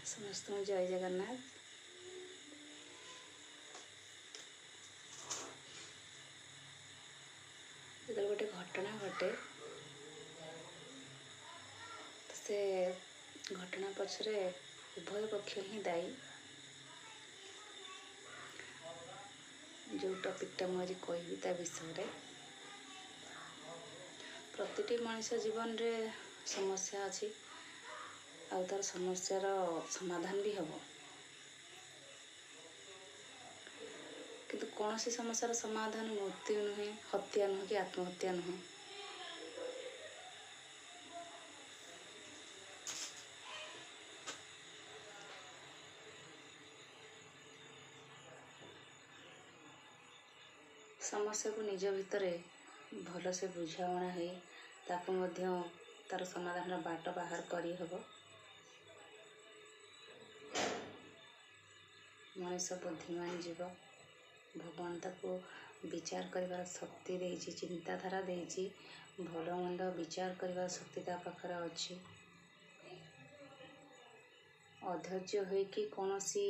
समस्त जय जगन्नाथ। जो गोटे घटना घटे से घटना पछरे उभय पक्ष ही दायी। जो टॉपिकटा मुझे कहबी ता विषय प्रतिटी मनुष्य जीवन रे समस्या अच्छी आ तार समस्यार समाधान भी हम किंतु कौन सी समस्यार समाधान मृत्यु नुहे, हत्या नुहे कि आत्महत्या नुहे। समस्या को निज भितर भल से बुझाणा है ताको मध्य तार समाधान बाट बाहर करी हबो। मनुष्य बुद्धिमान जीव, भगवान ताको विचार करिवार शक्ति देइछि, चिंताधारा देइछि, भल मंद विचार करिवार शक्ति ता पाखरे अछि। अधैर्य होई कि कौनसी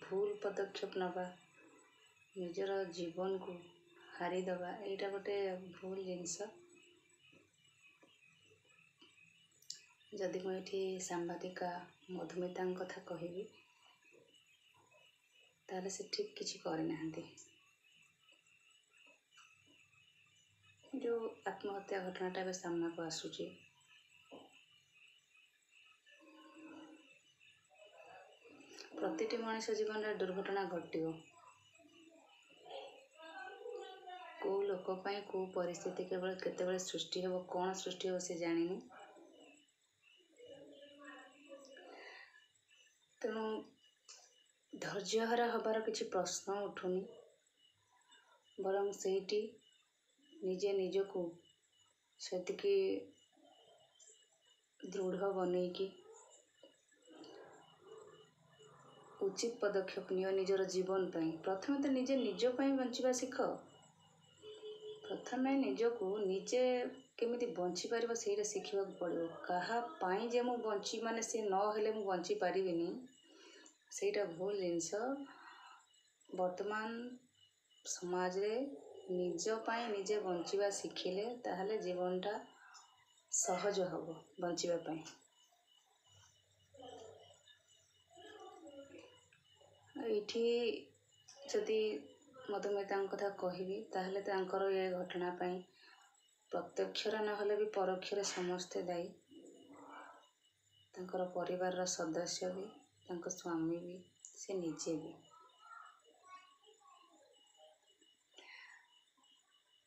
भूल पदक्षेप नबा, निजर जीवन को हारी दबा, एटा गोटे भूल जिनस। जदि मुझे सांबादिका मधुमिता कथा कहबी ताले से ठीक किसी करना। जो आत्महत्या घटनाटा भी सामना को आसूची, प्रतिटी मनुष्य जीवन में दुर्घटना घटियो। को लोक पाई को परिस्थिति केवल केतेबेले सृष्टि हेबो, कौन सृष्टि हो से जानिनी। तेणु धैर्यहरा हबार किसी प्रश्न उठुनी, बरं सेठी निजे निजको सेतिकी दृढ़ बनईकी उचित पदक्षेप नियो निजर जीवन पाई। प्रथमे तो निजे निज पाई बंचिबा शिख। प्रथमे निजको निजे केमिति बंची पारिबो सेटा शिखिबा पड़िबो। कहा पाई जे मु बंची माने से न हेले मु बंची पारिबिनी, सेटा भूल जिनस। वर्तमान समाज रे निज पाई निजे बंचिबा शिखिले ताहले जीवनटा सहज हबो बंचिबा पाई। एठी जदि मधुमिता कथा कहबी ताहले तांकर ये घटना पाई प्रत्यक्षर नहले भी परोक्षर समस्ते दायी। तांकर परिवार सदस्य भी, तांकर स्वामी भी, से निजे भी।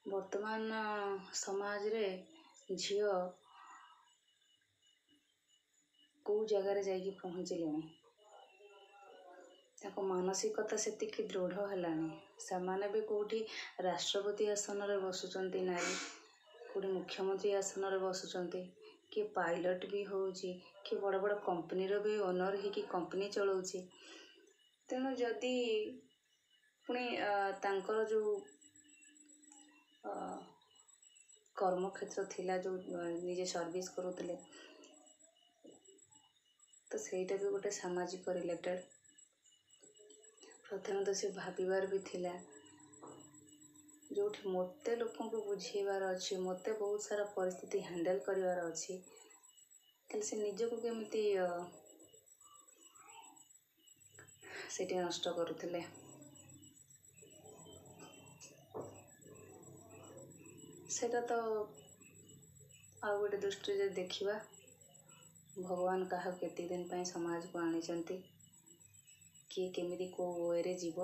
वर्तमान समाज रे झियो को जगार जाइकी पहुँचलेनी, ताको मानसिकता सेतिकी दृढ़ हेलानी। सेमाने भी कोठी राष्ट्रपति आसन रे बसुचंती नारी, कोठी मुख्यमंत्री आसन रे बसुचंती, कि पायलट भी होउची, कि बड़ बड़ कंपनी रो भी ओनर ही कि कंपनी चलाउची। तेणु जदि पुणी तांकर जो कर्म क्षेत्र थिला, जो निजे सर्विस करूतले, तो सेटा भी गोटे सामाजिक रिलेटेड। प्रथम तो से भाविबार भी थिला जो मते लोकों को बुझेबार अच्छी, मते बहुत सारा परिस्थिति हैंडल करिवार अच्छी, तले से निज को केमिति सेटी नष्ट करुथिले। सेटा तो आ गोटे दृष्टि जे देखिबा, भगवान कहा केते दिन पाई समाज को आनिचंती, किए केमिति को वे जीव,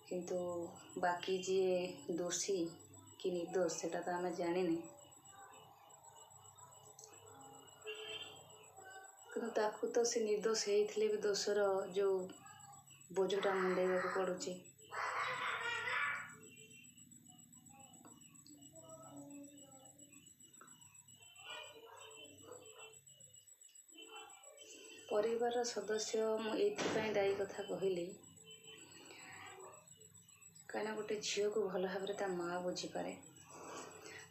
किंतु बाकी जी दोषी कि निर्दोष सेटा तो आमे जानिनी। किंतु ताकू तो से निर्दोष हेइथिले भी दोषर जो बोझटा मुंडेइबा को पड़ुची। परिवार सदस्य मु एइथिपाई दायी कथा कहली, कहीं गोटे झील को भल भाव ता माँ बुझीपे।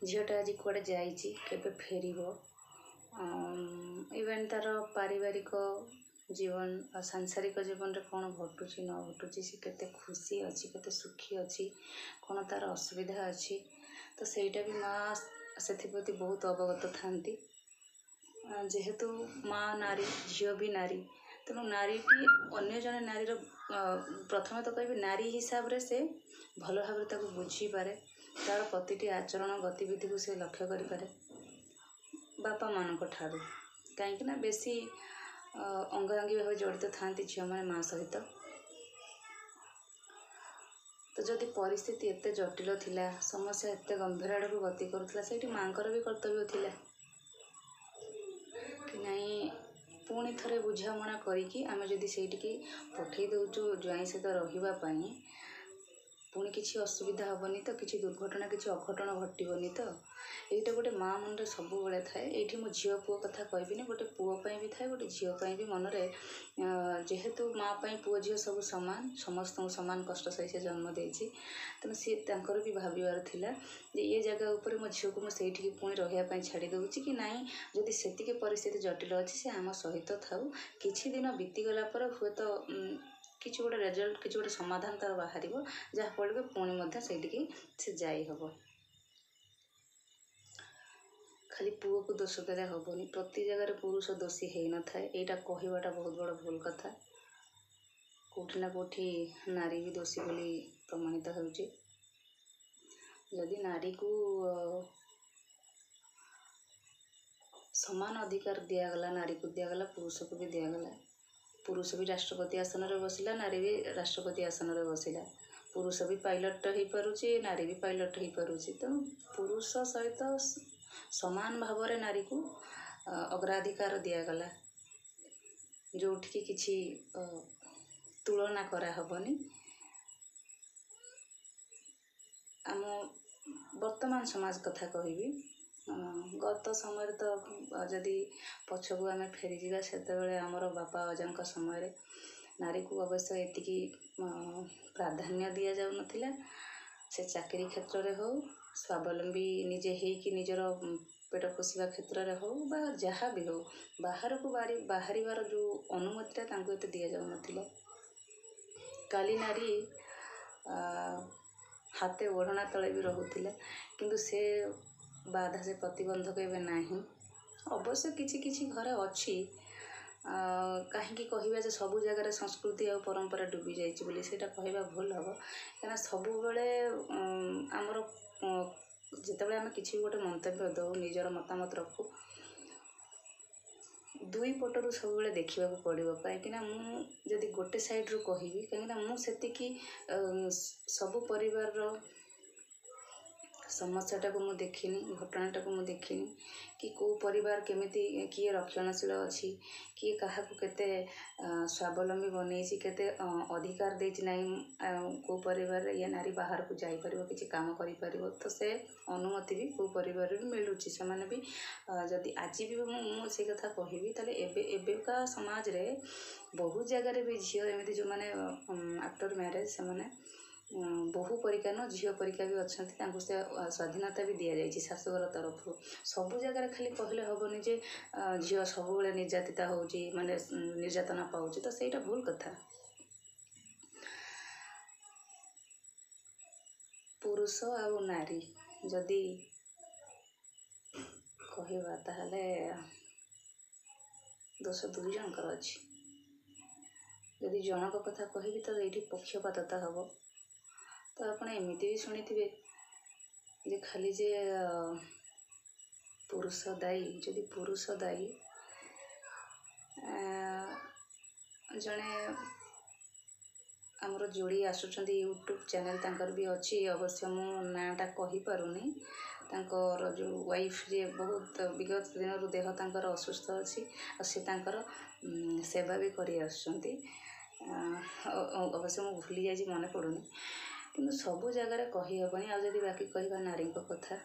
झीलटा आज कड़े जाइए केबे फेरिबो, इवन ଜାଣିପାରେନି ତାର ପାରିବାରିକ ଜୀବନ ଆଉ ସାଂସାରିକ ଜୀବନରେ କ'ଣ ଘଟୁଛି ନ ଘଟୁଛି, ସେ କେତେ ଖୁସି ଅଛି କେତେ ସୁଖୀ ଅଛି, କ'ଣ ତାର ଅସୁବିଧା ଅଛି। ତ ସେଇଟା ବି ମା ସେଥିପ୍ରତି ବହୁତ ଅବଗତ ଥାନ୍ତି। ଯେହେତୁ ମା ନାରୀ, ଝିଅ ବି ନାରୀ, ତେଣୁ ନାରୀଟି ଅନ୍ୟ ଜଣେ ନାରୀର ପ୍ରଥମେ ତ କହିବି ନାରୀ ହିସାବରେ ସେ ଭଲ ଭାବରେ ତାକୁ ବୁଝିପାରେ, ତାର ପ୍ରତିଟି ଆଚରଣ ଗତିବିଧିକୁ ସେ ଲକ୍ଷ୍ୟ କରିପାରେ ବାପା ମାନଙ୍କ ଠାରୁ। କାହିଁକି ନା ବେଶୀ ଅଙ୍ଗାଅଙ୍ଗୀ ଭାବେ ଜଡ଼ିତ ଥାନ୍ତି ଝିଅମାନେ ମା ସହିତ। ତ ଯଦି ପରିସ୍ଥିତି ଏତେ ଜଟିଳ ଥିଲା, ସମସ୍ୟା ଏତେ ଗମ୍ଭୀର ଆଡ଼କୁ ଗତି କରୁଥିଲା, ସେଇଠି ମାଙ୍କର ବି କର୍ତ୍ତବ୍ୟ ଥିଲା କି ନାହିଁ ପୁଣି ଥରେ ବୁଝାମଣା କରିକି ଆମେ ଯଦି ସେଇଠିକି ପଠେଇ ଦେଉଛୁ ଜ୍ୱାଇଁ ସହିତ ରହିବା ପାଇଁ, ପୁଣି କିଛି ଅସୁବିଧା ହେବନି ତ, କିଛି ଦୁର୍ଘଟଣା କିଛି ଅଘଟଣ ଘଟିବନି ତ। ଏଇଟା ଗୋଟେ ମା ମନରେ ସବୁବେଳେ ଥାଏ। ଏଇଠି ମୁଁ ଝିଅ ପୁଅ କଥା କହିବିନି, ଗୋଟେ ପୁଅ ପାଇଁ ବି ଥାଏ, ଗୋଟେ ଝିଅ ପାଇଁ ବି ମନରେ, ଯେହେତୁ ମା ପାଇଁ ପୁଅ ଝିଅ ସବୁ ସମାନ, ସମସ୍ତଙ୍କୁ ସମାନ କଷ୍ଟ ସହି ସେ ଜନ୍ମ ଦେଇଛି, ତେଣୁ ସିଏ ତାଙ୍କର ବି ଭାବିବାର ଥିଲା ଯେ ଏ ଜାଗା ଉପରେ ମୋ ଝିଅକୁ ମୁଁ ସେଇଠିକି ପୁଣି ରହିବା ପାଇଁ ଛାଡ଼ି ଦେଉଛି କି ନାହିଁ, ଯଦି ସେତିକି ପରିସ୍ଥିତି ଜଟିଳ ଅଛି ସେ ଆମ ସହିତ ଥାଉ, କିଛି ଦିନ ବିତିଗଲା ପରେ ହୁଏତ କିଛି ଗୋଟେ ରେଜଲ୍ଟ, କିଛି ଗୋଟେ ସମାଧାନ ତାର ବାହାରିବ, ଯାହାଫଳରେ ପୁଣି ମଧ୍ୟ ସେଇଠିକି ସେ ଯାଇ ହେବ। ଖାଲି ପୁଅକୁ ଦୋଷ ଦେଲେ ହେବନି, ପ୍ରତି ଜାଗାରେ ପୁରୁଷ ଦୋଷୀ ହେଇନଥାଏ, ଏଇଟା କହିବାଟା ବହୁତ ବଡ଼ ଭୁଲ କଥା। କେଉଁଠି ନା କେଉଁଠି ନାରୀ ବି ଦୋଷୀ ବୋଲି ପ୍ରମାଣିତ ହେଉଛି। ଯଦି ନାରୀକୁ ସମାନ ଅଧିକାର ଦିଆଗଲା, ନାରୀକୁ ଦିଆଗଲା, ପୁରୁଷକୁ ବି ଦିଆଗଲା, ପୁରୁଷ ବି ରାଷ୍ଟ୍ରପତି ଆସନରେ ବସିଲା, ନାରୀ ବି ରାଷ୍ଟ୍ରପତି ଆସନରେ ବସିଲା, ପୁରୁଷ ବି ପାଇଲଟ ହେଇପାରୁଛି, ନାରୀ ବି ପାଇଲଟ ହେଇପାରୁଛି, ତେଣୁ ପୁରୁଷ ସହିତ ସମାନ ଭାବରେ ନାରୀକୁ ଅଗ୍ରାଧିକାର ଦିଆଗଲା, ଯେଉଁଠିକି କିଛି ତୁଳନା କରାହେବନି। ଆମ ବର୍ତ୍ତମାନ ସମାଜ କଥା କହିବି, ଗତ ସମୟରେ ତ ଯଦି ପଛକୁ ଆମେ ଫେରିଯିବା, ସେତେବେଳେ ଆମର ବାପା ଅଜାଙ୍କ ସମୟରେ ନାରୀକୁ ଅବଶ୍ୟ ଏତିକି ପ୍ରାଧାନ୍ୟ ଦିଆଯାଉନଥିଲା। ସେ ଚାକିରି କ୍ଷେତ୍ରରେ ହଉ, ସ୍ୱାବଲମ୍ବୀ ନିଜେ ହେଇକି ନିଜର ପେଟ ପୋଷିବା କ୍ଷେତ୍ରରେ ହଉ, ବା ଯାହା ବି ହଉ, ବାହାରକୁ ବାହାରିବାର ଯେଉଁ ଅନୁମତିଟା ତାଙ୍କୁ ଏତେ ଦିଆଯାଉନଥିଲା। କାଲି ନାରୀ ହାତେ ଓଢ଼ଣା ତଳେ ବି ରହୁଥିଲା, କିନ୍ତୁ ସେ ବାଧା, ସେ ପ୍ରତିବନ୍ଧକ ଏବେ ନାହିଁ। ଅବଶ୍ୟ କିଛି କିଛି ଘରେ ଅଛି, କାହିଁକି କହିବା ଯେ ସବୁ ଜାଗାରେ ସଂସ୍କୃତି ଆଉ ପରମ୍ପରା ଡୁବି ଯାଇଛି ବୋଲି, ସେଇଟା କହିବା ଭୁଲ ହେବ। କାହିଁକିନା ସବୁବେଳେ ଆମର ଯେତେବେଳେ ଆମେ କିଛି ଗୋଟେ ମନ୍ତବ୍ୟ ଦେଉ, ନିଜର ମତାମତ ରଖୁ, ଦୁଇ ପଟରୁ ସବୁବେଳେ ଦେଖିବାକୁ ପଡ଼ିବ। କାହିଁକିନା ମୁଁ ଯଦି ଗୋଟେ ସାଇଡ଼ରୁ କହିବି, କାହିଁକିନା ମୁଁ ସେତିକି ସବୁ ପରିବାରର ସମସ୍ୟାଟାକୁ ମୁଁ ଦେଖିନି, ଘଟଣାଟାକୁ ମୁଁ ଦେଖିନି, କି କେଉଁ ପରିବାର କେମିତି, କିଏ ରକ୍ଷଣଶୀଳ ଅଛି, କିଏ କାହାକୁ କେତେ ସ୍ୱାବଲମ୍ବୀ ବନେଇଛି, କେତେ ଅଧିକାର ଦେଇଛି, ନାହିଁ କେଉଁ ପରିବାରରେ ଇଏ ନାରୀ ବାହାରକୁ ଯାଇପାରିବ, କିଛି କାମ କରିପାରିବ, ତ ସେ ଅନୁମତି ବି କେଉଁ ପରିବାରରେ ବି ମିଳୁଛି। ସେମାନେ ବି ଯଦି ଆଜି ବି ମୁଁ ସେଇ କଥା କହିବି, ତାହେଲେ ଏବେକା ସମାଜରେ ବହୁତ ଜାଗାରେ ବି ଝିଅ ଏମିତି ଯେଉଁମାନେ ଆଫ୍ଟର ମ୍ୟାରେଜ୍, ସେମାନେ ବୋହୂ ପରିକା ନୁହଁ, ଝିଅ ପରିକା ବି ଅଛନ୍ତି, ତାଙ୍କୁ ସେ ସ୍ୱାଧୀନତା ବି ଦିଆଯାଇଛି ଶାଶୁଘର ତରଫରୁ। ସବୁ ଜାଗାରେ ଖାଲି କହିଲେ ହେବନି ଯେ ଝିଅ ସବୁବେଳେ ନିର୍ଯାତିତା ହେଉଛି, ମାନେ ନିର୍ଯାତନା ପାଉଛି, ତ ସେଇଟା ଭୁଲ କଥା। ପୁରୁଷ ଆଉ ନାରୀ ଯଦି କହିବା, ତାହେଲେ ଦୋଷ ଦୁଇ ଜଣଙ୍କର ଅଛି। ଯଦି ଜଣଙ୍କ କଥା କହିବି ତ ଏଇଠି ପକ୍ଷପାତତା ହେବ। ତ ଆପଣ ଏମିତି ବି ଶୁଣିଥିବେ ଯେ ଖାଲି ଯେ ପୁରୁଷ ଦାୟୀ, ଯଦି ପୁରୁଷ ଦାୟୀ, ଜଣେ ଆମର ଯୋଡ଼ି ଆସୁଛନ୍ତି ୟୁଟ୍ୟୁବ୍ ଚ୍ୟାନେଲ୍, ତାଙ୍କର ବି ଅଛି, ଅବଶ୍ୟ ମୁଁ ନାଁଟା କହିପାରୁନି, ତାଙ୍କର ଯେଉଁ ୱାଇଫ୍ ଯିଏ ବହୁତ ବିଗତ ଦିନରୁ ଦେହ ତାଙ୍କର ଅସୁସ୍ଥ ଅଛି, ଆଉ ସେ ତାଙ୍କର ସେବା ବି କରି ଆସୁଛନ୍ତି। ଅବଶ୍ୟ ମୁଁ ଭୁଲି ଯାଇଛି, ମନେ ପଡ଼ୁନି, କିନ୍ତୁ ସବୁ ଜାଗାରେ କହିହେବନି। ଆଉ ଯଦି ବାକି କହିବା ନାରୀଙ୍କ କଥା,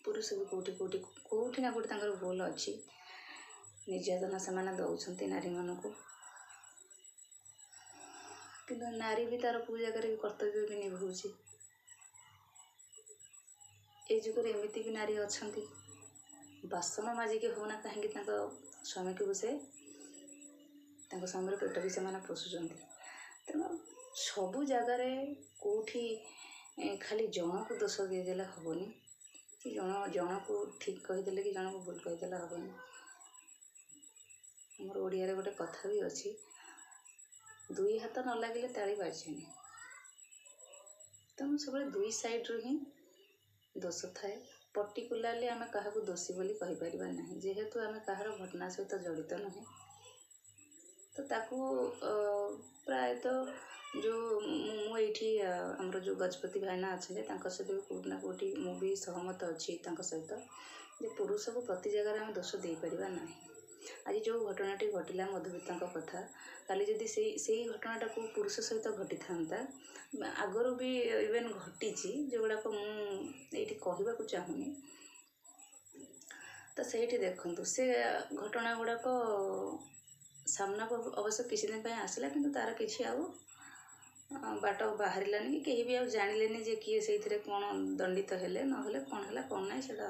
ପୁରୁଷ ବି କେଉଁଠି ନା କେଉଁଠି ତାଙ୍କର ଭୁଲ ଅଛି। ନିର୍ଯାତନା ସେମାନେ ଦେଉଛନ୍ତି ନାରୀମାନଙ୍କୁ, କିନ୍ତୁ ନାରୀ ବି ତାର କେଉଁ ଜାଗାରେ ବି କର୍ତ୍ତବ୍ୟ ବି ନିଭାଉଛି। ଏ ଯୁଗରେ ଏମିତି ବି ନାରୀ ଅଛନ୍ତି ବାସନ ମାଜିକି ହେଉନା କାହିଁକି ତାଙ୍କ ସ୍ୱାମୀକୁ ସେ ତାଙ୍କ ସ୍ୱାମୀର ପେଟ ବି ସେମାନେ ପୋଷୁଛନ୍ତି। ତେଣୁ ସବୁ ଜାଗାରେ କେଉଁଠି ଖାଲି ଜଣକୁ ଦୋଷ ଦେଇଦେଲେ ହେବନି, କି ଜଣକୁ ଠିକ୍ କହିଦେଲେ କି ଜଣକୁ ଭୁଲ କହିଦେଲେ ହେବନି। ଆମର ଓଡ଼ିଆରେ ଗୋଟେ କଥା ବି ଅଛି, ଦୁଇ ହାତ ନ ଲାଗିଲେ ତାଳି ବାଜେନି। ତେଣୁ ସବୁବେଳେ ଦୁଇ ସାଇଡ଼୍ରୁ ହିଁ ଦୋଷ ଥାଏ। ପର୍ଟିକୁଲାରଲି ଆମେ କାହାକୁ ଦୋଷୀ ବୋଲି କହିପାରିବା ନାହିଁ, ଯେହେତୁ ଆମେ କାହାର ଘଟଣା ସହିତ ଜଡ଼ିତ ନୁହେଁ। ତ ତାକୁ ପ୍ରାୟତଃ ମୁଁ ଏଇଠି ଆମର ଯେଉଁ ଗଜପତି ଭାଇନା ଅଛନ୍ତି ତାଙ୍କ ସହିତ ବି କେଉଁଠି ନା କେଉଁଠି ମୁଁ ବି ସହମତ ଅଛି ତାଙ୍କ ସହିତ, ଯେ ପୁରୁଷକୁ ପ୍ରତି ଜାଗାରେ ଆମେ ଦୋଷ ଦେଇପାରିବା ନାହିଁ। ଆଜି ଯେଉଁ ଘଟଣାଟି ଘଟିଲା ମଧୁମିତାଙ୍କ କଥା, କାଲି ଯଦି ସେଇ ଘଟଣାଟାକୁ ପୁରୁଷ ସହିତ ଘଟିଥାନ୍ତା, ଆଗରୁ ବି ଇଭେନ୍ ଘଟିଛି, ଯେଉଁଗୁଡ଼ାକ ମୁଁ ଏଇଠି କହିବାକୁ ଚାହୁଁନି। ତ ସେଇଠି ଦେଖନ୍ତୁ, ସେ ଘଟଣା ଗୁଡ଼ାକ ସାମ୍ନାକୁ ଅବଶ୍ୟ କିଛି ଦିନ ପାଇଁ ଆସିଲା, କିନ୍ତୁ ତାର କିଛି ଆଉ ବାଟ ବାହାରିଲାନି, କି କେହି ବି ଆଉ ଜାଣିଲେନି ଯେ କିଏ ସେଇଥିରେ କ'ଣ ଦଣ୍ଡିତ ହେଲେ ନହେଲେ, କ'ଣ ହେଲା କ'ଣ ନାହିଁ ସେଇଟା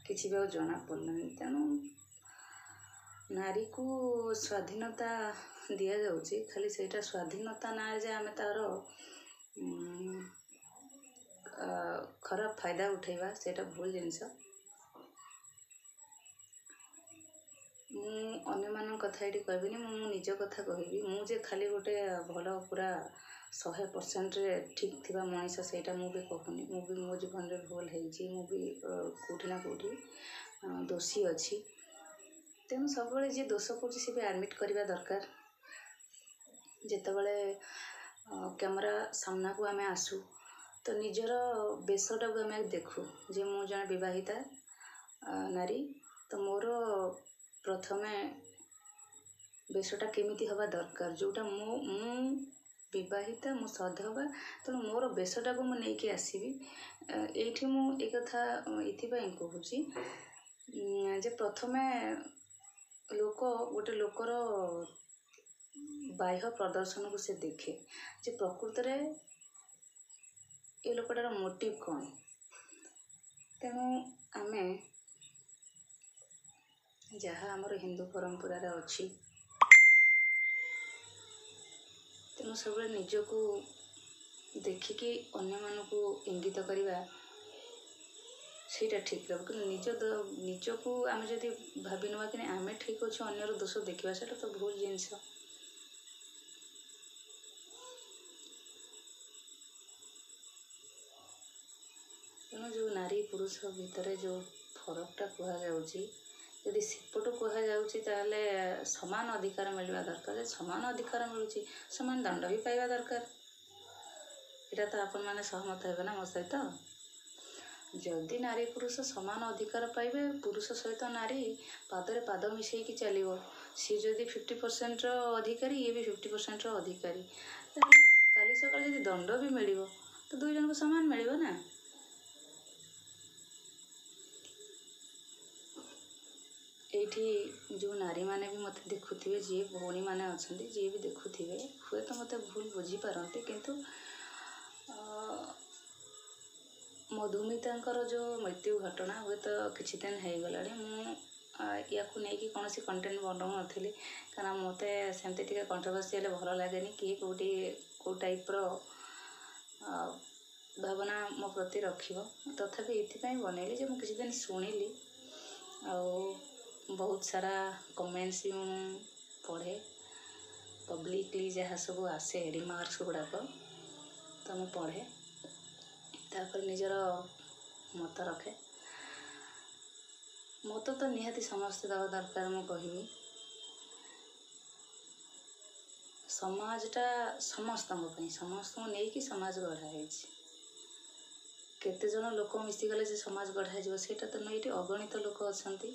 କିଛି ବି ଆଉ ଜଣା ପଡ଼ିଲାନି। ତେଣୁ ନାରୀକୁ ସ୍ୱାଧୀନତା ଦିଆଯାଉଛି, ଖାଲି ସେଇଟା ସ୍ୱାଧୀନତା ନାଁରେ ଯେ ଆମେ ତାର ଖରାପ ଫାଇଦା ଉଠେଇବା, ସେଇଟା ଭୁଲ ଜିନିଷ। ମୁଁ ଅନ୍ୟମାନଙ୍କ କଥା ଏଠି କହିବିନି, ମୁଁ ନିଜ କଥା କହିବି। ମୁଁ ଯେ ଖାଲି ଗୋଟେ ଭଲ ପୁରା 100%ରେ ଠିକ୍ ଥିବା ମଣିଷ ସେଇଟା ମୁଁ ବି କହୁନି। ମୁଁ ବି ମୋ ଜୀବନରେ ଭୁଲ ହେଇଛି, ମୁଁ ବି କେଉଁଠି ନା କେଉଁଠି ଦୋଷୀ ଅଛି। ତେଣୁ ସବୁବେଳେ ଯିଏ ଦୋଷ କରୁଛି ସେ ବି ଆଡ଼ମିଟ୍ କରିବା ଦରକାର। ଯେତେବେଳେ କ୍ୟାମେରା ସାମ୍ନାକୁ ଆମେ ଆସୁ, ତ ନିଜର ବେଶଟାକୁ ଆମେ ଦେଖୁ, ଯେ ମୁଁ ଜଣେ ବିବାହିତା ନାରୀ, ତ ମୋର ପ୍ରଥମେ ବେଶଟା କେମିତି ହେବା ଦରକାର, ଯେଉଁଟା ମୁଁ ବିବାହିତା, ମୁଁ ସଧବା, ତେଣୁ ମୋର ବେଶଟାକୁ ମୁଁ ନେଇକି ଆସିବି। ଏଇଠି ମୁଁ ଏ କଥା ଏଥିପାଇଁ କହୁଛି ଯେ ପ୍ରଥମେ ଗୋଟେ ଲୋକର ବାହ୍ୟ ପ୍ରଦର୍ଶନକୁ ସେ ଦେଖେ, ଯେ ପ୍ରକୃତରେ ଏ ଲୋକଟାର ମୋଟିଭ୍ କ'ଣ। ତେଣୁ ଆମେ ଯାହା ଆମର ହିନ୍ଦୁ ପରମ୍ପରାରେ ଅଛି, ତେଣୁ ସବୁବେଳେ ନିଜକୁ ଦେଖିକି ଅନ୍ୟମାନଙ୍କୁ ଇଙ୍ଗିତ କରିବା ସେଇଟା ଠିକ୍ ରହିବ। କିନ୍ତୁ ନିଜକୁ ଆମେ ଯଦି ଭାବି ନେବା କି ଆମେ ଠିକ୍ ଅଛୁ, ଅନ୍ୟର ଦୋଷ ଦେଖିବା, ସେଇଟା ତ ଭୁଲ ଜିନିଷ। ତେଣୁ ଯେଉଁ ନାରୀ ପୁରୁଷ ଭିତରେ ଯେଉଁ ଫରକଟା କୁହାଯାଉଛି, ଯଦି ସେପଟୁ କୁହାଯାଉଛି ତାହେଲେ ସମାନ ଅଧିକାର ମିଳିବା ଦରକାର। ଯଦି ସମାନ ଅଧିକାର ମିଳୁଛି, ସମାନ ଦଣ୍ଡ ବି ପାଇବା ଦରକାର। ଏଇଟା ତ ଆପଣମାନେ ସହମତ ହେବେ ନା ମୋ ସହିତ। ଯଦି ନାରୀ ପୁରୁଷ ସମାନ ଅଧିକାର ପାଇବେ, ପୁରୁଷ ସହିତ ନାରୀ ପାଦରେ ପାଦ ମିଶେଇକି ଚାଲିବ, ସିଏ ଯଦି 50%ର ଅଧିକାରୀ, ଇଏ ବି 50%ର ଅଧିକାରୀ, ତାହେଲେ କାଲି ସକାଳେ ଯଦି ଦଣ୍ଡ ବି ମିଳିବ, ତ ଦୁଇ ଜଣଙ୍କୁ ସମାନ ମିଳିବ ନା। ଏଇଠି ଯେଉଁ ନାରୀମାନେ ବି ମୋତେ ଦେଖୁଥିବେ, ଯିଏ ଭଉଣୀମାନେ ଅଛନ୍ତି, ଯିଏ ବି ଦେଖୁଥିବେ, ହୁଏତ ମୋତେ ଭୁଲ ବୁଝିପାରନ୍ତି, କିନ୍ତୁ ମଧୁମିତାଙ୍କର ଯେଉଁ ମୃତ୍ୟୁ ଘଟଣା ହୁଏତ କିଛି ଦିନ ହେଇଗଲାଣି। ମୁଁ ୟାକୁ ନେଇକି କୌଣସି କଣ୍ଟେଣ୍ଟ ବନାଉନଥିଲି, କାରଣ ମୋତେ ସେମିତି ଟିକେ କଣ୍ଟ୍ରୋଭର୍ସି ହେଲେ ଭଲ ଲାଗେନି, କି କେଉଁ ଟାଇପ୍ର ଭାବନା ମୋ ପ୍ରତି ରଖିବ। ତଥାପି ଏଥିପାଇଁ ବନେଇଲି ଯେ ମୁଁ କିଛି ଦିନ ଶୁଣିଲି, ଆଉ ବହୁତ ସାରା କମେଣ୍ଟସ୍ ବି ମୁଁ ପଢ଼େ, ପବ୍ଲିକଲି ଯାହା ସବୁ ଆସେ ରିମାର୍କସ୍ ଗୁଡ଼ାକ, ତ ମୁଁ ପଢ଼େ, ତାପରେ ନିଜର ମତ ରଖେ। ମତ ତ ନିହାତି ସମସ୍ତେ ଦେବା ଦରକାର। ମୁଁ କହିବି ସମାଜଟା ସମସ୍ତଙ୍କ ପାଇଁ, ସମସ୍ତଙ୍କୁ ନେଇକି ସମାଜ ଗଢ଼ା ହେଇଛି। କେତେଜଣ ଲୋକ ମିଶିଗଲେ ଯେ ସମାଜ ଗଢ଼ା ହେଇଯିବ ସେଇଟା ତ ନୁହେଁ। ଏଇଠି ଅଗଣିତ ଲୋକ ଅଛନ୍ତି।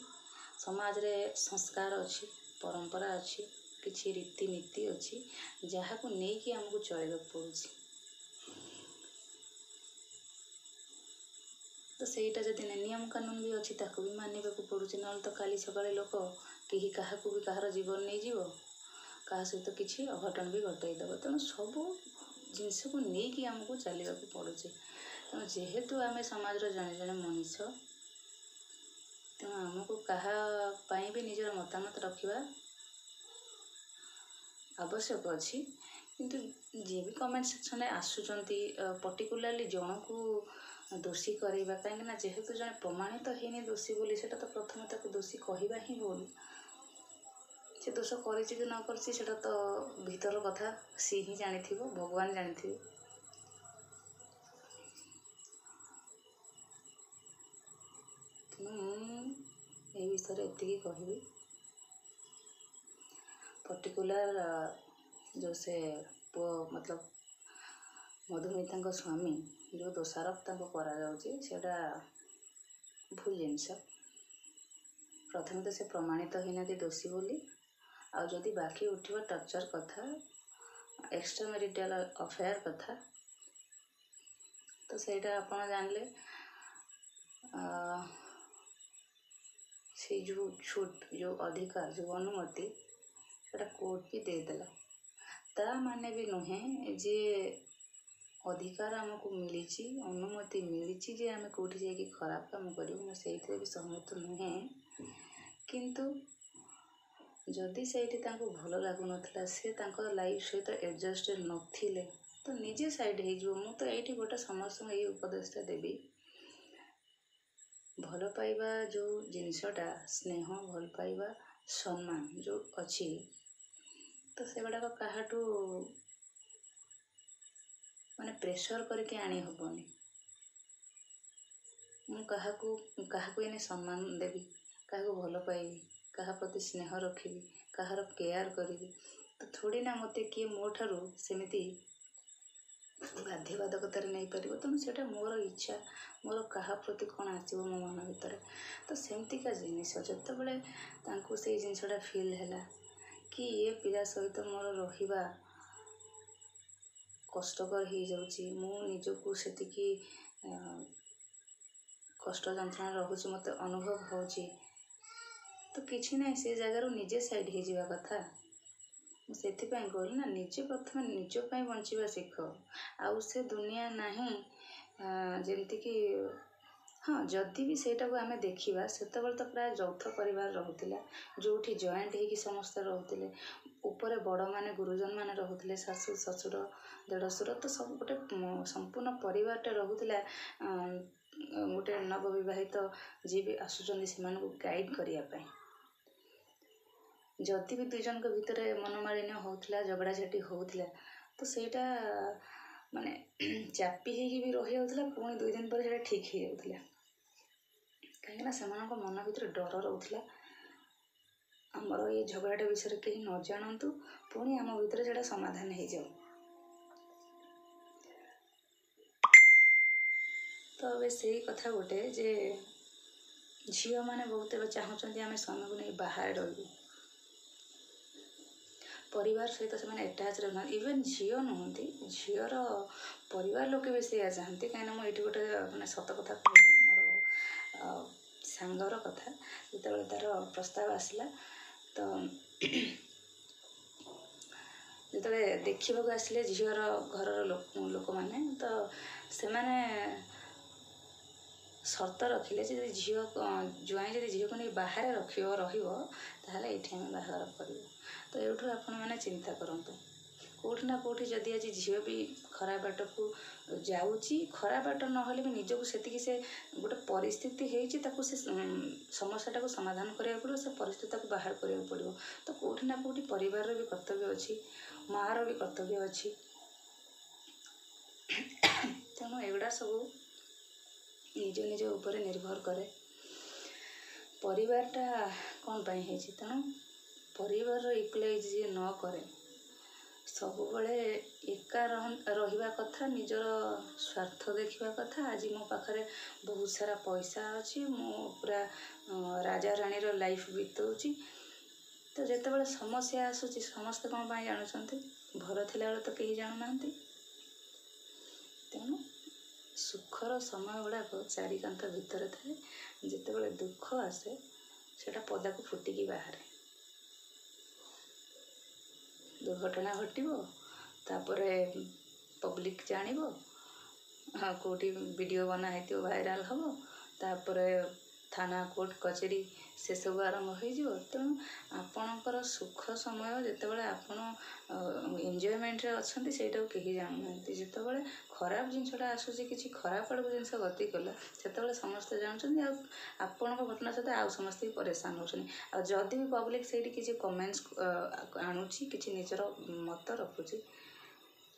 ସମାଜରେ ସଂସ୍କାର ଅଛି, ପରମ୍ପରା ଅଛି, କିଛି ରୀତିନୀତି ଅଛି, ଯାହାକୁ ନେଇକି ଆମକୁ ଚଳିବାକୁ ପଡ଼ୁଛି। ତ ସେଇଟା ଯଦି ନିୟମ କାନୁନ ବି ଅଛି, ତାକୁ ବି ମାନିବାକୁ ପଡ଼ୁଛି। ନହେଲେ ତ କାଲି ସକାଳେ ଲୋକ କେହି କାହାକୁ ବି କାହାର ଜୀବନ ନେଇଯିବ, କାହା ସହିତ କିଛି ଅଘଟଣ ବି ଘଟାଇ ଦେବ। ତେଣୁ ସବୁ ଜିନିଷକୁ ନେଇକି ଆମକୁ ଚାଲିବାକୁ ପଡ଼ୁଛି। ତେଣୁ ଯେହେତୁ ଆମେ ସମାଜର ଜଣେ ଜଣେ ମଣିଷ, ତେଣୁ ଆମକୁ କାହା ପାଇଁ ବି ନିଜର ମତାମତ ରଖିବା ଆବଶ୍ୟକ ଅଛି। କିନ୍ତୁ ଯିଏ ବି କମେଣ୍ଟ ସେକ୍ସନରେ ଆସୁଛନ୍ତି ପର୍ଟିକୁଲାରଲି ଜଣକୁ ଦୋଷୀ କରିବା, କାହିଁକିନା ଯେହେତୁ ଜଣେ ପ୍ରମାଣିତ ହେଇନି ଦୋଷୀ ବୋଲି, ସେଇଟା ତ ପ୍ରଥମେ ତାକୁ ଦୋଷୀ କହିବା ହିଁ ଭୁଲ। ସେ ଦୋଷ କରିଛି କି ନ କରିଛି ସେଇଟା ତ ଭିତର କଥା, ସିଏ ହିଁ ଜାଣିଥିବ, ଭଗବାନ ଜାଣିଥିବେ। ତେଣୁ ମୁଁ ଏଇ ବିଷୟରେ ଏତିକି କହିବି। ପର୍ଟିକୁଲାର ଯେଉଁ ସେ ପୁଅ ମତଲବ ମଧୁମିତାଙ୍କ ସ୍ୱାମୀ ଯେଉଁ ଦୋଷାରୋପ ତାଙ୍କୁ କରାଯାଉଛି ସେଇଟା ଭୁଲ ଜିନିଷ। ପ୍ରଥମେ ତ ସେ ପ୍ରମାଣିତ ହେଇନାହାନ୍ତି ଦୋଷୀ ବୋଲି। ଆଉ ଯଦି ବାକି ଉଠିବ ଟର୍ଚର କଥା, ଏକ୍ସଟ୍ରା ମ୍ୟାରିଟାଲ ଅଫେୟାର କଥା, ତ ସେଇଟା ଆପଣ ଜାଣିଲେ ସେଇ ଯେଉଁ ଛୁଟ, ଯେଉଁ ଅଧିକାର, ଯେଉଁ ଅନୁମତି, ସେଇଟା କୋର୍ଟ ବି ଦେଇଦେଲା। ତା ମାନେ ବି ନୁହେଁ ଯେ ଅଧିକାର ଆମକୁ ମିଳିଛି, ଅନୁମତି ମିଳିଛି ଯେ ଆମେ କେଉଁଠି ଯାଇକି ଖରାପ କାମ କରିବୁ। ମୁଁ ସେଇଥିରେ ବି ସହମତ ନୁହେଁ। କିନ୍ତୁ ଯଦି ସେଇଠି ତାଙ୍କୁ ଭଲ ଲାଗୁନଥିଲା, ସେ ତାଙ୍କ ଲାଇଫ ସହିତ ଏଡଜଷ୍ଟେଡ୍ ନଥିଲେ, ତ ନିଜେ ସାଇଡ୍ ହେଇଯିବ। ମୁଁ ତ ଏଇଠି ଗୋଟେ ସମସ୍ତଙ୍କୁ ଏଇ ଉପଦେଶଟା ଦେବି, ଭଲ ପାଇବା ଯେଉଁ ଜିନିଷଟା, ସ୍ନେହ, ଭଲ ପାଇବା, ସମ୍ମାନ ଯେଉଁ ଅଛି, ତ ସେଗୁଡ଼ାକ କାହାଠୁ ମାନେ ପ୍ରେସର କରିକି ଆଣି ହେବନି। ମୁଁ କାହାକୁ ଏନେ ସମ୍ମାନ ଦେବି, କାହାକୁ ଭଲ ପାଇବି, କାହା ପ୍ରତି ସ୍ନେହ ରଖିବି, କାହାର କେୟାର କରିବି, ତ ଥୋଡ଼ି ନା ମୋତେ କିଏ ମୋ ଠାରୁ ସେମିତି ବାଧ୍ୟବାଧକତାରେ ନେଇପାରିବ। ତେଣୁ ସେଇଟା ମୋର ଇଚ୍ଛା, ମୋର କାହା ପ୍ରତି କ'ଣ ଆସିବ ମୋ ମନ ଭିତରେ। ତ ସେମିତିକା ଜିନିଷ ଯେତେବେଳେ ତାଙ୍କୁ ସେଇ ଜିନିଷଟା ଫିଲ୍ ହେଲା କି ଏ ପିଲା ସହିତ ମୋର ରହିବା କଷ୍ଟକର ହେଇଯାଉଛି, ମୁଁ ନିଜକୁ ସେତିକି କଷ୍ଟ ଯନ୍ତ୍ରଣା ରହୁଛି, ମୋତେ ଅନୁଭବ ହେଉଛି, ତ କିଛି ନାହିଁ, ସେ ଜାଗାରୁ ନିଜେ ସାଇଡ୍ ହେଇଯିବା କଥା। ମୁଁ ସେଥିପାଇଁ କହିଲି ନା, ନିଜେ ପ୍ରଥମେ ନିଜ ପାଇଁ ବଞ୍ଚିବା ଶିଖ। ଆଉ ସେ ଦୁନିଆ ନାହିଁ ଯେମିତିକି, ହଁ ଯଦି ବି ସେଇଟାକୁ ଆମେ ଦେଖିବା, ସେତେବେଳେ ତ ପ୍ରାୟ ଯୌଥ ପରିବାର ରହୁଥିଲା, ଯେଉଁଠି ଜଏଣ୍ଟ ହେଇକି ସମସ୍ତେ ରହୁଥିଲେ। ଉପରେ ବଡ଼ମାନେ, ଗୁରୁଜନମାନେ ରହୁଥିଲେ, ଶାଶୁ, ଶ୍ୱଶୁର, ଦେଢ଼ଶୁର, ତ ସବୁ ଗୋଟେ ସମ୍ପୂର୍ଣ୍ଣ ପରିବାରଟେ ରହୁଥିଲା। ଗୋଟେ ନବବିବାହିତ ଯିଏ ବି ଆସୁଛନ୍ତି ସେମାନଙ୍କୁ ଗାଇଡ଼ କରିବା ପାଇଁ। ଯଦି ବି ଦୁଇ ଜଣଙ୍କ ଭିତରେ ମନମାଳିନ୍ୟ ହେଉଥିଲା, ଝଗଡ଼ାଝାଟି ହେଉଥିଲା, ତ ସେଇଟା ମାନେ ଚାପି ହେଇକି ବି ରହିଯାଉଥିଲା, ପୁଣି 2 ଦିନ ପରେ ସେଇଟା ଠିକ୍ ହେଇଯାଉଥିଲା। କାହିଁକିନା ସେମାନଙ୍କ ମନ ଭିତରେ ଡର ରହୁଥିଲା, ଆମର ଏଇ ଝଗଡ଼ାଟା ବିଷୟରେ କେହି ନ ଜାଣନ୍ତୁ, ପୁଣି ଆମ ଭିତରେ ସେଇଟା ସମାଧାନ ହେଇଯାଉ। ତ ଏବେ ସେଇ କଥା ଗୋଟେ ଯେ ଝିଅମାନେ ବହୁତ ଏବେ ଚାହୁଁଛନ୍ତି ଆମେ ସ୍ୱାମୀକୁ ନେଇ ବାହାରେ ରହିବୁ, ପରିବାର ସହିତ ସେମାନେ ଆଟାଚ୍ ରହୁନାହାନ୍ତି। ଇଭେନ୍ ଝିଅ ନୁହନ୍ତି, ଝିଅର ପରିବାର ଲୋକେ ବି ସେଇଆ ଚାହାନ୍ତି। କାହିଁକିନା ମୁଁ ଏଇଠି ଗୋଟେ ମାନେ ସତ କଥା କହିବି, ମୋର ସାଙ୍ଗର କଥା, ଯେତେବେଳେ ତାର ପ୍ରସ୍ତାବ ଆସିଲା, ତ ଯେତେବେଳେ ଦେଖିବାକୁ ଆସିଲେ ଝିଅର ଘରର ଲୋକମାନେ, ତ ସେମାନେ ସର୍ତ୍ତ ରଖିଲେ ଯେ ଯଦି ଜ୍ୱାଇଁ ଯଦି ଝିଅକୁ ନେଇ ବାହାରେ ରହିବ, ତାହେଲେ ଏଇଠି ଆମେ ବାହାଘର କରିବୁ। ତ ଏଇଠୁ ଆପଣମାନେ ଚିନ୍ତା କରନ୍ତୁ, କେଉଁଠି ନା କେଉଁଠି ଯଦି ଆଜି ଝିଅ ବି ଖରାପ ବାଟକୁ ଯାଉଛି, ଖରାପ ବାଟ ନହେଲେ ବି ନିଜକୁ ସେତିକି, ସେ ଗୋଟେ ପରିସ୍ଥିତି ହେଇଛି, ତାକୁ ସେ ସମସ୍ୟାଟାକୁ ସମାଧାନ କରିବାକୁ ପଡ଼ିବ, ସେ ପରିସ୍ଥିତିଟାକୁ ବାହାର କରିବାକୁ ପଡ଼ିବ। ତ କେଉଁଠି ନା କେଉଁଠି ପରିବାରର ବି କର୍ତ୍ତବ୍ୟ ଅଛି, ମାଆର ବି କର୍ତ୍ତବ୍ୟ ଅଛି। ତେଣୁ ଏଗୁଡ଼ା ସବୁ ନିଜ ନିଜ ଉପରେ ନିର୍ଭର କରେ, ପରିବାରଟା କ'ଣ ପାଇଁ ହେଇଛି। ତେଣୁ ପରିବାରର ୟୁଟିଲାଇଜ୍ ଯିଏ ନ କରେ, ସବୁବେଳେ ଏକା ରହିବା କଥା, ନିଜର ସ୍ୱାର୍ଥ ଦେଖିବା କଥା। ଆଜି ମୋ ପାଖରେ ବହୁତ ସାରା ପଇସା ଅଛି, ମୁଁ ପୁରା ରାଜା ରାଣୀର ଲାଇଫ୍ ବିତାଉଛି, ତ ଯେତେବେଳେ ସମସ୍ୟା ଆସୁଛି ସମସ୍ତେ କ'ଣ ପାଇଁ ଜାଣୁଛନ୍ତି, ଭଲ ଥିଲାବେଳେ ତ କେହି ଜାଣୁନାହାନ୍ତି। ତେଣୁ ସୁଖର ସମୟ ଗୁଡ଼ାକ ଚାରି କାନ୍ଥ ଭିତରେ ଥାଏ, ଯେତେବେଳେ ଦୁଃଖ ଆସେ ସେଇଟା ପଦାକୁ ଫୁଟିକି ବାହାରେ। ଦୁର୍ଘଟଣା ଘଟିବ, ତାପରେ ପବ୍ଲିକ୍ ଜାଣିବ, କେଉଁଠି ଭିଡ଼ିଓ ବନା ହେଇଥିବ ଭାଇରାଲ୍ ହେବ, ତାପରେ थाना कोर्ट कचेरी से सब आरंभ हो। तेणु आपणकर सुख समय जितेबाला आपण एंजॉयमेंट अच्छा से कहीं जानना जितेबाला खराब जिनसा आसूसी किसी खराब आड़ जिन गति कला से समस्ते जानते आपण घटना सहित आउ समस्त परेशान होती भी पब्लिक से किसी कमेंट्स आणुची किसी निजर मत रखुची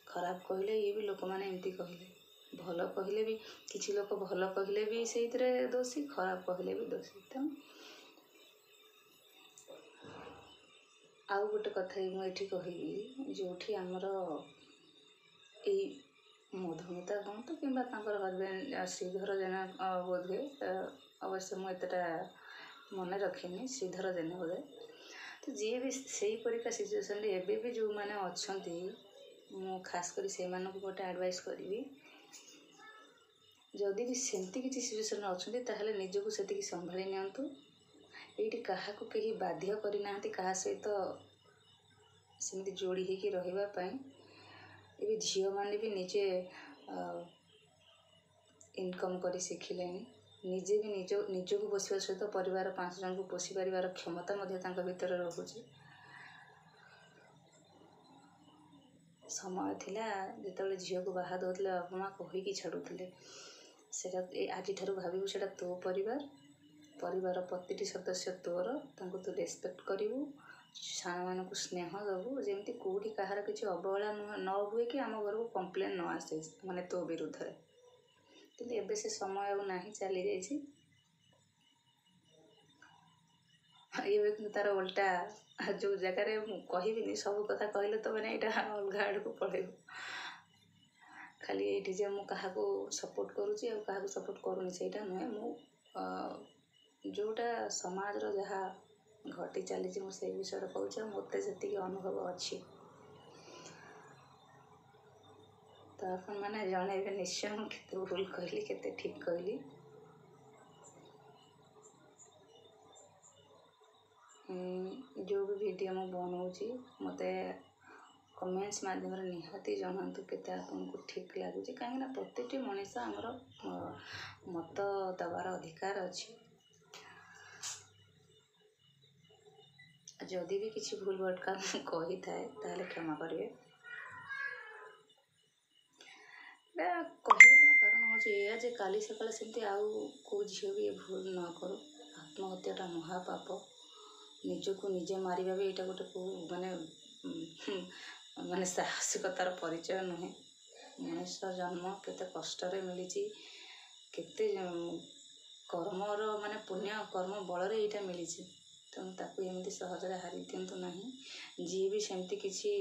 खराब कहले ये भी लोक मैंने एमती कहले भल कहले भी किसी लोक भल कहले भी से दोषी खराब कहले भी दोषी। तेणु आउ गोटे कथा मुझे कहबी जो आमर यही मधुमिता कहतु कि हजबैंड श्रीधर जेना बोधे अवश्य मुझेटा मन रखिनी श्रीधर जेना बोधे तो जी भी से परिका सिचुएसन एवं भी जो मैंने अच्छा मु खास कर से गोटे एडवाइस करी जदि भी सेमती किसी सिचुएसन अच्छा निजक से संभाली नियंतु ये क्या कहीं बाध्य करना क्या सहित सेमती जोड़ी होकि रही झील मैंने भी निजे इनकम कर शिखिले निजे भी निजक पोषा सहित परिवार 5 जन को पोषी पार क्षमता भीतर रोचे समय थिला जिते झील को बाहा दौले बापा माँ कहीकि छाड़ुले आज भाव से तो परिवार प्रति सदस्य तोर तू रेस्पेक्ट करू सान मान को स्नेह दबू जमी कौटी कहार किसी अवहेला न हुए कि आम घर को कंप्लेन न आसे माने तो विरुद्ध कि एबे से समय ना चली जाइए ये तार उल्टा जो जगार कहबी सब कथा कहले तो मैंने यहाँ अलग आड़ को पड़े खाली ये जे मुझे सपोर्ट करुँची क्या सपोर्ट करूनी से नुहे मु जोटा समाज जहाँ घटी चली मुझे विषय कहूँ मत जी अनुभव अच्छी तो आप मैंने जनइबे निश्चय मुझे भूल कहली केते ठीक कहली जो भी वीडियो मैं बनाऊँगी मत कमेंट्स माध्यम निहाती जनातु केते आपको ठीक लगुच कहीं प्रति मनीष आमर मत दबार अधिकार अच्छी जदि भी किसी भूल भटका कही थाए ताहले क्षमा करेंगे कहवार कारण हूँ जे काली सकाल सेमती आउ को झील भी भूल न करू आत्महत्याटा महापाप निजको निजे मारिबा भी यहाँ गोटे माने माने साहसिकतार परिचय नुहे मनुष्य जन्म केते कष्ट मिली केते कर्मर माने पुण्य कर्म बल यहाँ मिली तेणु ताकू एमती सहजरे हारी दिंतु ना जी भी सेमती किसी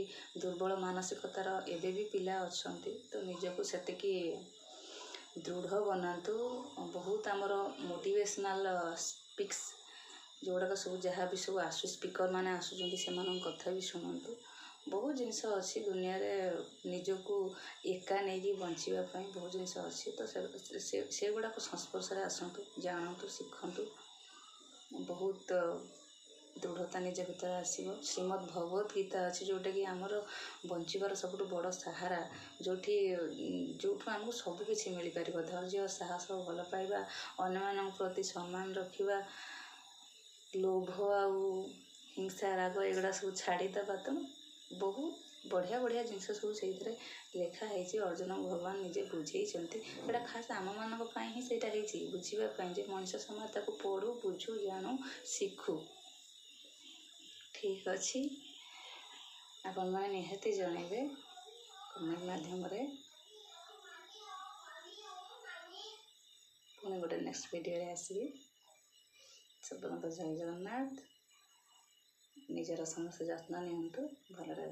दुर्बल मानसिकतार एबे भी पिला अच्छा तो निजको सेतिकी दृढ़ बनातु बहुत आमर मोटिवेशनल स्पीक्स जोड़ाक सब जहाँ भी सब आसु स्पीकर मैंने आसुच्च से कथा भी शुणु बहुत जिनस अच्छी दुनिया रे निजको एका नहीं बचापी बहुत जिनस अच्छी तो से गुड़ाक संस्पर्श आसतु जानतु शिखतु बहुत दृढ़ता निज भीतर आसो श्रीमद् भगवत गीता अच्छी जोटा कि आमर बचार सब बड़ सहारा जो आमको सबकि मिल पार धैर्य साहस भल पाइबा अन्य प्रति सम्मान रखा लोभ आउ हिंसा राग एगुड़ा सब छाड़ीदबा तो बहुत बढ़िया बढ़िया जिनस सब से लिखाई अर्जुन भगवान निजे बुझे खास आम मान ही से बुझापी मनुष्य समाज ताको पढ़ू बुझू जानू शिखु ठीक अच्छी आपण मैंने निहाती जनइबे कमेंट माध्यम पुणी गोटे नेक्स्ट वीडियो आसबि सब जय जगन्नाथ निजर समस्त जत्न नियंतु भलरे।